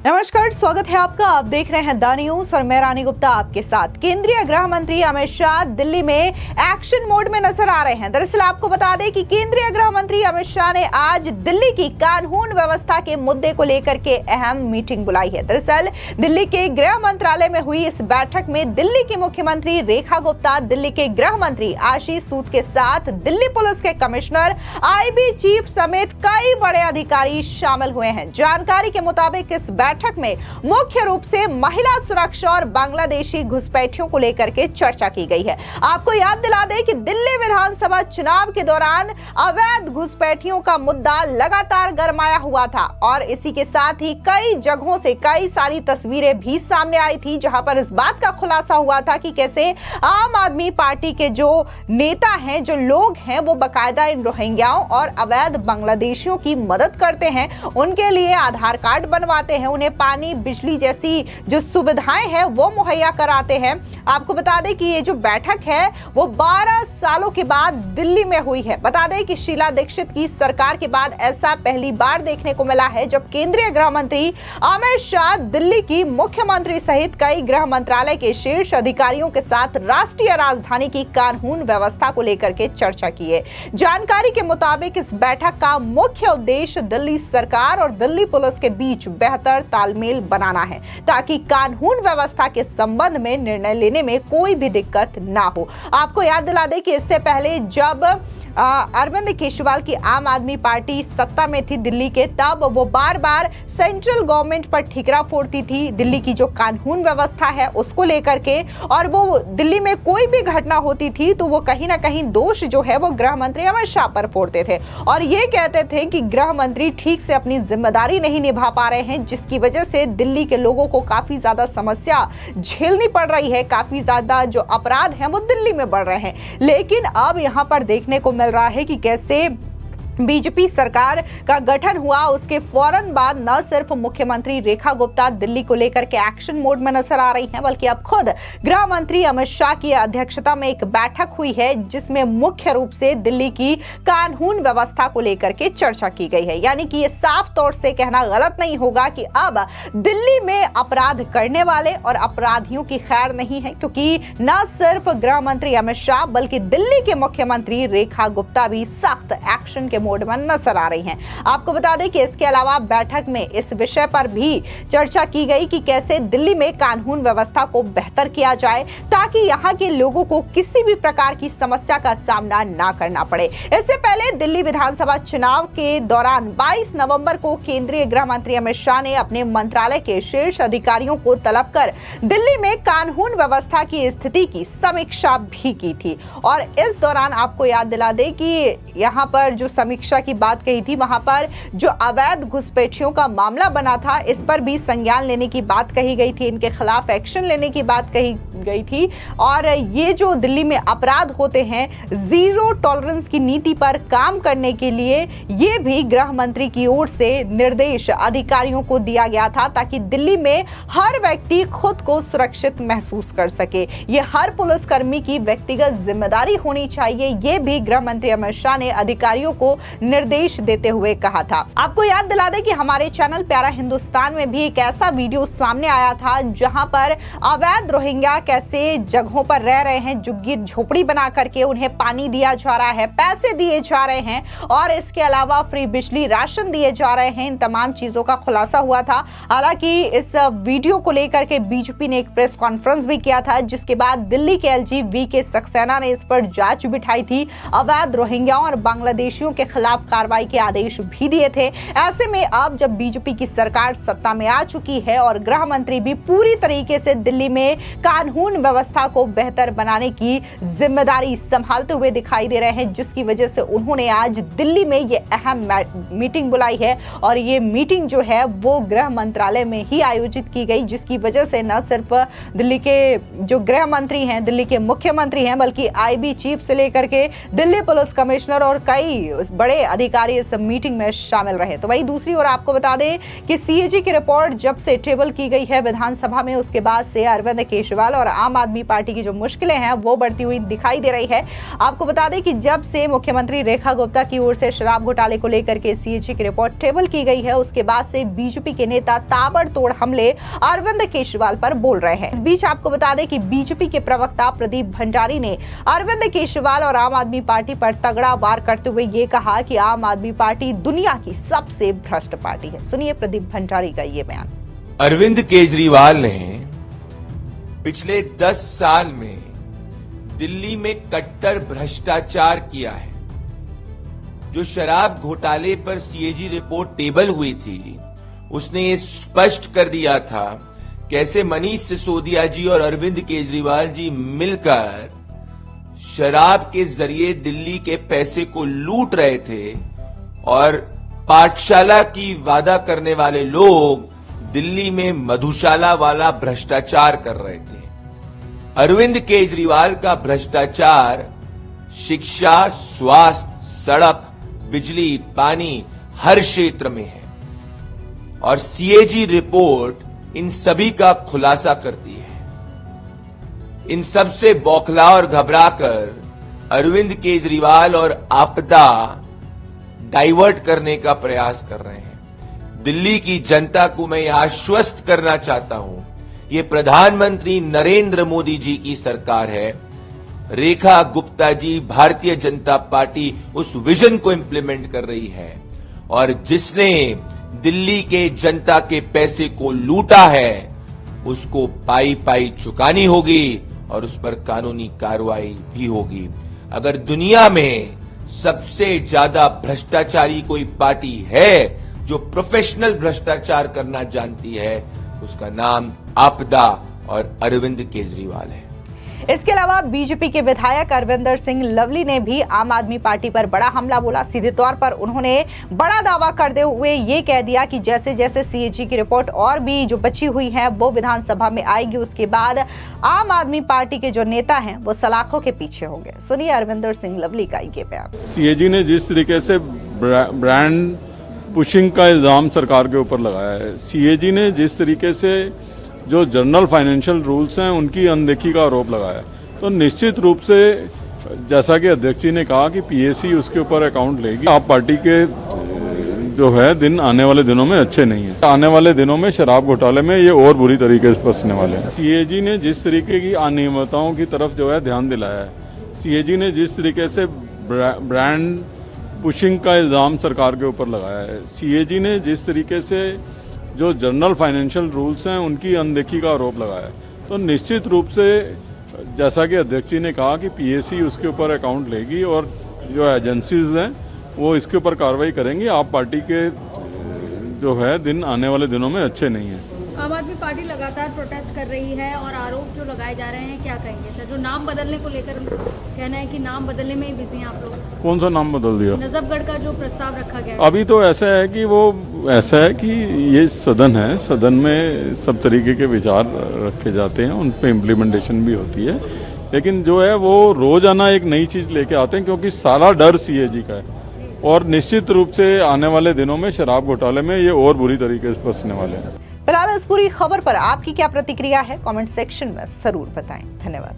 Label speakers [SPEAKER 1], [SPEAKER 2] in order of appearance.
[SPEAKER 1] नमस्कार, स्वागत है आपका। आप देख रहे हैं द न्यूज और मैं रानी गुप्ता आपके साथ। केंद्रीय गृह मंत्री अमित शाह दिल्ली में एक्शन मोड में नजर आ रहे हैं। दरअसल आपको बता दें कि केंद्रीय गृह मंत्री अमित शाह ने आज दिल्ली की कानून व्यवस्था के मुद्दे को लेकर के अहम मीटिंग बुलाई है। दरअसल दिल्ली के गृह मंत्रालय में हुई इस बैठक में दिल्ली की मुख्यमंत्री रेखा गुप्ता, दिल्ली के गृह मंत्री आशीष सूद के साथ दिल्ली पुलिस के कमिश्नर, आईबी चीफ समेत कई बड़े अधिकारी शामिल हुए हैं। जानकारी के मुताबिक इस बैठक में मुख्य रूप से महिला सुरक्षा और बांग्लादेशी घुसपैठियों को लेकर के चर्चा की गई है। आपको याद दिला दें कि दिल्ली विधानसभा चुनाव के दौरान अवैध घुसपैठियों का मुद्दा लगातार गरमाया हुआ था और इसी के साथ ही कई जगहों से कई सारी तस्वीरें भी सामने आई थी, जहां पर इस बात का खुलासा हुआ था कि कैसे आम आदमी पार्टी के जो नेता हैं, जो लोग हैं, वो बाकायदा इन रोहिंग्याओं और अवैध बांग्लादेशियों की मदद करते हैं, उनके लिए आधार कार्ड बनवाते हैं, उन्हें पानी, बिजली जैसी जो सुविधाएं हैं वो मुहैया कराते हैं। आपको बता दें कि ये जो बैठक है वो 12 सालों के बाद दिल्ली में हुई है। बता दें कि शीला दीक्षित की सरकार के बाद ऐसा पहली बार देखने को मिला है जब केंद्रीय गृह मंत्री अमित शाह दिल्ली की मुख्यमंत्री सहित कई गृह मंत्रालय के शीर्ष अधिकारियों के साथ राष्ट्रीय राजधानी की कानून व्यवस्था को लेकर के चर्चा की है। जानकारी के मुताबिक इस बैठक का मुख्य उद्देश्य दिल्ली सरकार और दिल्ली पुलिस के बीच बेहतर तालमेल बनाना है ताकि कानून व्यवस्था के संबंध में निर्णय लेने में कोई भी दिक्कत ना हो। आपको याद दिला दें कि इससे पहले जब अरविंद केजरीवाल की आम आदमी पार्टी सत्ता में थी दिल्ली के, तब वो बार बार सेंट्रल गवर्नमेंट पर ठिकरा फोड़ती थी दिल्ली की जो कानून व्यवस्था है उसको लेकर के, और वो दिल्ली में कोई भी घटना होती थी तो वो कहीं ना कहीं दोष जो है वो गृह मंत्री अमित शाह पर फोड़ते थे और ये कहते थे कि गृह मंत्री ठीक से अपनी जिम्मेदारी नहीं निभा पा रहे हैं, जिसकी वजह से दिल्ली के लोगों को काफी ज्यादा समस्या झेलनी पड़ रही है, काफी ज्यादा जो अपराध हैं वो दिल्ली में बढ़ रहे हैं। लेकिन अब यहाँ पर देखने को मिल रहा है कि कैसे बीजेपी सरकार का गठन हुआ उसके फौरन बाद न सिर्फ मुख्यमंत्री रेखा गुप्ता दिल्ली को लेकर के एक्शन मोड में नजर आ रही हैं, बल्कि अब खुद गृह मंत्री अमित शाह की अध्यक्षता में एक बैठक हुई है जिसमें मुख्य रूप से दिल्ली की कानून व्यवस्था को लेकर के चर्चा की गई है। यानी कि ये साफ तौर से कहना गलत नहीं होगा कि अब दिल्ली में अपराध करने वाले और अपराधियों की खैर नहीं है, क्योंकि न सिर्फ गृह मंत्री अमित शाह बल्कि दिल्ली के मुख्यमंत्री रेखा गुप्ता भी सख्त एक्शन के मोड में नजर आ रही हैं। आपको बता दें कि इसके अलावा बैठक में इस विषय पर भी चर्चा की गई कि कैसे दिल्ली में कानून व्यवस्था को बेहतर किया जाए ताकि यहां के लोगों को किसी भी प्रकार की समस्या का सामना ना करना पड़े। इससे पहले दिल्ली विधानसभा चुनाव के दौरान 22 नवंबर को केंद्रीय गृह मंत्री अमित शाह ने अपने मंत्रालय के शीर्ष अधिकारियों को तलब कर दिल्ली में कानून व्यवस्था की स्थिति की समीक्षा भी की थी और इस दौरान आपको याद दिला दें कि यहां पर जो समीक्षा की बात कही थी, वहां पर जो अवैध घुसपैठियों का मामला बना था इस पर भी संज्ञान लेने की बात कही गई थी, इनके खिलाफ एक्शन लेने की बात कही गई थी और ये जो दिल्ली में अपराध होते हैं, जीरो टॉलरेंस की नीति पर काम करने के लिए ये भी गृह मंत्री की ओर से निर्देश अधिकारियों को दिया गया था ताकि दिल्ली में हर व्यक्ति खुद को सुरक्षित महसूस कर सके। ये हर पुलिसकर्मी की व्यक्तिगत जिम्मेदारी होनी चाहिए, ये भी गृह मंत्री अमित शाह ने अधिकारियों को निर्देश देते हुए कहा था। आपको याद दिला दें कि हमारे चैनल प्यारा हिंदुस्तान में भी एक ऐसा वीडियो सामने आया था जहां पर अवैध रोहिंग्या कैसे जगहों पर रह रहे हैं, झुग्गी झोपड़ी बना करके उन्हें पानी दिया जा रहा है, पैसे दिए जा रहे हैं और इसके अलावा फ्री बिजली, राशन दिए जा रहे हैं। इन तमाम चीजों का खुलासा हुआ था। हालांकि इस वीडियो को लेकर के बीजेपी ने एक प्रेस कॉन्फ्रेंस भी किया था, जिसके बाद दिल्ली के एलजी वी.के. सक्सेना ने इस पर जांच बिठाई थी, अवैध रोहिंग्याओं और बांग्लादेशियों के खिलाफ कार्रवाई के आदेश भी दिए थे। ऐसे में अब जब बीजेपी की सरकार सत्ता में आ चुकी है और गृह मंत्री भी पूरी तरीके से दिल्ली में कानून व्यवस्था को बेहतर बनाने की जिम्मेदारी संभालते हुए दिखाई दे रहे हैं, जिसकी वजह से उन्होंने आज दिल्ली में ये अहम मीटिंग बुलाई है और ये मीटिंग जो है वो गृह मंत्रालय में ही आयोजित की गई, जिसकी वजह से न सिर्फ दिल्ली के जो गृह मंत्री हैं, दिल्ली के मुख्यमंत्री हैं, बल्कि आईबी चीफ से लेकर के दिल्ली पुलिस कमिश्नर और कई बड़े अधिकारी इस मीटिंग में शामिल रहे। तो वहीं दूसरी ओर आपको बता दें कि सीएजी की रिपोर्ट जब से टेबल की गई है विधानसभा में, उसके बाद से अरविंद केजरीवाल और आम आदमी पार्टी की जो मुश्किलें हैं वो बढ़ती हुई दिखाई दे रही है। आपको बता दें कि जब से मुख्यमंत्री रेखा गुप्ता की ओर से शराब घोटाले को लेकर के सीएजी की रिपोर्ट टेबल की गई है, उसके बाद से बीजेपी के नेता ताबड़तोड़ हमले अरविंद केजरीवाल पर बोल रहे हैं। इस बीच आपको बता दें कि बीजेपी के प्रवक्ता प्रदीप भंडारी ने अरविंद केजरीवाल और आम आदमी पार्टी पर तगड़ा वार करते हुए ये कहा कि आम आदमी पार्टी दुनिया की सबसे भ्रष्ट पार्टी है। सुनिए प्रदीप भंडारी का ये बयान।
[SPEAKER 2] अरविंद केजरीवाल ने पिछले 10 साल में दिल्ली में कट्टर भ्रष्टाचार किया है। जो शराब घोटाले पर सीएजी रिपोर्ट टेबल हुई थी, उसने ये स्पष्ट कर दिया था कैसे मनीष सिसोदिया जी और अरविंद केजरीवाल जी मिलकर शराब के जरिए दिल्ली के पैसे को लूट रहे थे और पाठशाला की वादा करने वाले लोग दिल्ली में मधुशाला वाला भ्रष्टाचार कर रहे थे। अरविंद केजरीवाल का भ्रष्टाचार शिक्षा, स्वास्थ्य, सड़क, बिजली, पानी हर क्षेत्र में है और सीएजी रिपोर्ट इन सभी का खुलासा करती है। इन सब से बौखला और घबराकर अरविंद केजरीवाल और आपदा डाइवर्ट करने का प्रयास कर रहे हैं। दिल्ली की जनता को मैं आश्वस्त करना चाहता हूं, ये प्रधानमंत्री नरेंद्र मोदी जी की सरकार है। रेखा गुप्ता जी, भारतीय जनता पार्टी उस विजन को इंप्लीमेंट कर रही है और जिसने दिल्ली के जनता के पैसे को लूटा है उसको पाई पाई चुकानी होगी और उस पर कानूनी कार्रवाई भी होगी। अगर दुनिया में सबसे ज्यादा भ्रष्टाचारी कोई पार्टी है जो प्रोफेशनल भ्रष्टाचार करना जानती है, उसका नाम आपदा और अरविंद केजरीवाल है।
[SPEAKER 1] इसके अलावा बीजेपी के विधायक अरविंदर सिंह लवली ने भी आम आदमी पार्टी पर बड़ा हमला बोला। सीधे तौर पर उन्होंने बड़ा दावा करते हुए ये कह दिया कि जैसे जैसे सीएजी की रिपोर्ट और भी जो बची हुई है वो विधानसभा में आएगी, उसके बाद आम आदमी पार्टी के जो नेता हैं वो सलाखों के पीछे होंगे। सुनिए अरविंदर सिंह लवली का ये बयान।
[SPEAKER 3] सीएजी ने जिस तरीके से ब्रांड पुशिंग का इल्जाम सरकार के ऊपर लगाया है, सीएजी ने जिस तरीके से जो जनरल फाइनेंशियल रूल्स हैं उनकी अनदेखी का आरोप लगाया, तो निश्चित रूप से जैसा कि अध्यक्ष जी ने कहा कि पीएसी उसके ऊपर अकाउंट लेगी। आप पार्टी के जो है दिन आने वाले दिनों में अच्छे नहीं है। आने वाले दिनों में शराब घोटाले में ये और बुरी तरीके से फंसने वाले हैं। सीएजी ने जिस तरीके की अनियमितताओं की तरफ जो है ध्यान दिलाया है, सीएजी ने जिस तरीके से ब्रांड पुशिंग का इल्जाम सरकार के ऊपर लगाया है, सीएजी ने जिस तरीके से जो जनरल फाइनेंशियल रूल्स हैं उनकी अनदेखी का आरोप लगाया, तो निश्चित रूप से जैसा कि अध्यक्ष जी ने कहा कि पीएसी उसके ऊपर अकाउंट लेगी और जो एजेंसीज हैं वो इसके ऊपर कार्रवाई करेंगी। आप पार्टी के जो है दिन आने वाले दिनों में अच्छे नहीं हैं।
[SPEAKER 4] आम आदमी पार्टी लगातार प्रोटेस्ट कर रही है और आरोप जो लगाए जा रहे हैं, क्या कहेंगे सर? जो नाम बदलने को लेकर कहना है कि नाम बदलने में ही बिजी हैं आप लोग।
[SPEAKER 3] कौन सा नाम बदल दिया?
[SPEAKER 4] नजफगढ़ का जो प्रस्ताव रखा गया
[SPEAKER 3] अभी तो ऐसा है कि वो ऐसा है कि ये सदन है, सदन में सब तरीके के विचार रखे जाते हैं, उन पे इम्प्लीमेंटेशन भी होती है, लेकिन जो है वो रोजाना एक नई चीज लेके आते हैं क्योंकि सारा डर सीएजी का है और निश्चित रूप से आने वाले दिनों में शराब घोटाले में ये और बुरी तरीके से फंसने वाले हैं।
[SPEAKER 1] फिलहाल इस पूरी खबर पर आपकी क्या प्रतिक्रिया है, कमेंट सेक्शन में जरूर बताएं। धन्यवाद।